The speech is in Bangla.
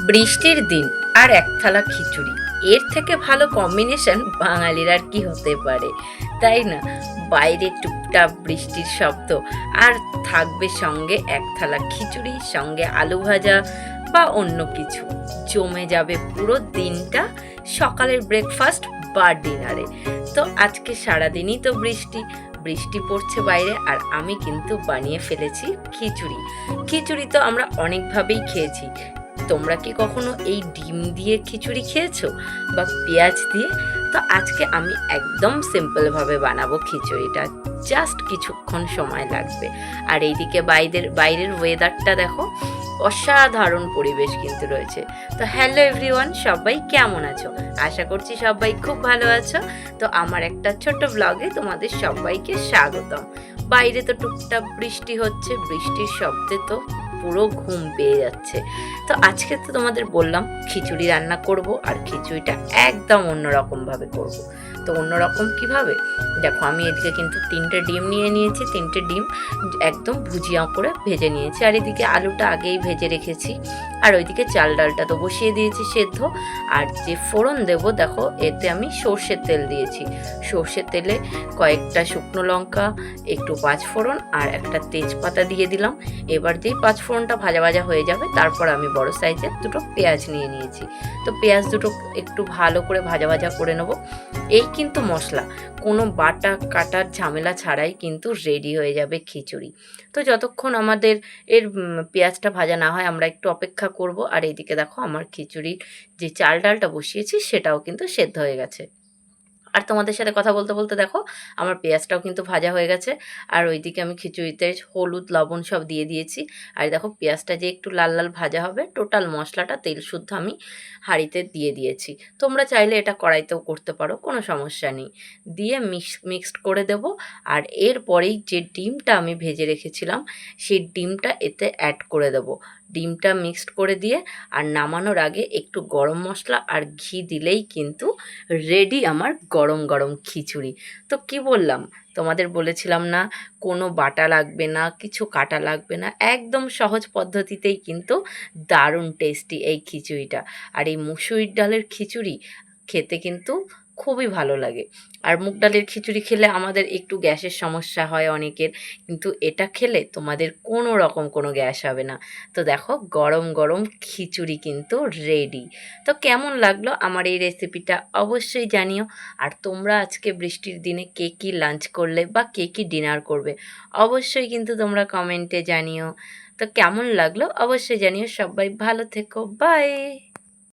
বৃষ্টির দিন আর এক থালা খিচুড়ি, এর থেকে ভালো কম্বিনেশন বাঙালির আর কি হতে পারে, তাই না? বাইরে টুপটাপ বৃষ্টির শব্দ, আর থাকবে সঙ্গে এক থালা খিচুড়ি, সঙ্গে আলু ভাজা বা অন্য কিছু। জমে যাবে পুরো দিনটা, সকালের ব্রেকফাস্ট বা ডিনারে। তো আজকে সারাদিনই তো বৃষ্টি বৃষ্টি পড়ছে বাইরে, আর আমি কিন্তু বানিয়ে ফেলেছি খিচুড়ি। খিচুড়ি তো আমরা অনেকভাবেই খেয়েছি। তোমরা কি কখনো এই ডিম দিয়ে খিচুড়ি খেয়েছো বা পেঁয়াজ দিয়ে? তো আজকে আমি একদম সিম্পলভাবে বানাবো খিচুড়িটা। জাস্ট কিছুক্ষণ সময় লাগবে। আর এইদিকে বাইরের ওয়েদারটা দেখো, অসাধারণ পরিবেশ কিন্তু রয়েছে। তো হ্যালো এভরিওয়ান, সবাই কেমন আছো? আশা করছি সবাই খুব ভালো আছো। তো আমার একটা ছোট্ট ব্লগে তোমাদের সবাইকে স্বাগতম। বাইরে তো টুকটাক বৃষ্টি হচ্ছে, বৃষ্টির শব্দে তো পুরো ঘুম পেয়ে যাচ্ছে। তো আজকে তো তোমাদের বললাম খিচুড়ি রান্না করব, আর খিচুড়িটা একদম অন্যরকমভাবে করব। তো অন্যরকম কিভাবে? দেখো, আমি এদিকে কিন্তু 3টে ডিম নিয়ে নিয়েছি। 3টে ডিম একদম ভুজিয়া করে ভেজে নিয়েছি, আর এদিকে আলুটা আগেই ভেজে রেখেছি। আর ওইদিকে চাল ডালটা তো বসিয়ে দিয়েছি সেদ্ধ। আর যে ফোড়ন দেবো, দেখো এতে আমি সর্ষের তেল দিয়েছি। সর্ষের তেলে কয়েকটা শুকনো লঙ্কা, একটু পাঁচফোড়ন আর একটা তেজপাতা দিয়ে দিলাম। এবার যেই পাঁচফোড়নটা ভাজা ভাজা হয়ে যাবে, তারপর আমি বড় সাইজের দুটো পেঁয়াজ নিয়ে নিয়েছি। তো পেঁয়াজ দুটো একটু ভালো করে ভাজা ভাজা করে নেব। এই কিন্তু মশলা কোনো বাটা কাটার ঝামেলা ছাড়াই কিন্তু রেডি হয়ে যাবে খিচুড়ি। তো যতক্ষণ আমাদের পেঁয়াজটা ভাজা না হয়, আমরা একটু অপেক্ষা করব। আর এইদিকে দেখো, আমার খিচুড়ির যে চাল ডালটা বসিয়েছি সেটাও কিন্তু সেদ্ধ হয়ে গেছে। আর তোমাদের সাথে কথা বলতে বলতে দেখো, আমার পেঁয়াজটাও কিন্তু ভাজা হয়ে গেছে। আর ওইদিকে আমি খিচুড়িতে হলুদ লবণ সব দিয়ে দিয়েছি। আর দেখো, পেঁয়াজটা যে একটু লাল লাল ভাজা হবে, টোটাল মশলাটা তেল শুদ্ধ আমি হাঁড়িতে দিয়ে দিয়েছি। তোমরা চাইলে এটা কড়াইতেও করতে পারো, কোনো সমস্যা নেই। দিয়ে মিক্সড করে দেব। আর এরপরেই যে ডিমটা আমি ভেজে রেখেছিলাম, সেই ডিমটা এতে অ্যাড করে দেব। ডিমটা মিক্সড করে দিয়ে আর নামানোর আগে একটু গরম মশলা আর ঘি দিলেই কিন্তু রেডি আমার গরম গরম খিচুড়ি। তো কি বললাম, তোমাদের বলেছিলাম না কোনো বাটা লাগবে না, কিছু কাটা লাগবে না, একদম সহজ পদ্ধতিতেই কিন্তু দারুণ টেস্টি এই খিচুড়িটা। আর এই মুসুরির ডালের খিচুড়ি খেতে কিন্তু খুবই ভালো লাগে। আর মুগ ডালের খিচুড়ি খেলে আমাদের একটু গ্যাসের সমস্যা হয় অনেকের, কিন্তু এটা খেলে তোমাদের কোনো রকম কোনো গ্যাস হবে না। তো দেখো, গরম গরম খিচুড়ি কিন্তু রেডি। তো কেমন লাগলো আমার এই রেসিপিটা অবশ্যই জানিও। আর তোমরা আজকে বৃষ্টির দিনে কে কী লাঞ্চ করলে বা কে কী ডিনার করবে, অবশ্যই কিন্তু তোমরা কমেন্টে জানিও। তো কেমন লাগলো অবশ্যই জানিও। সবাই ভালো থেকো, বাই।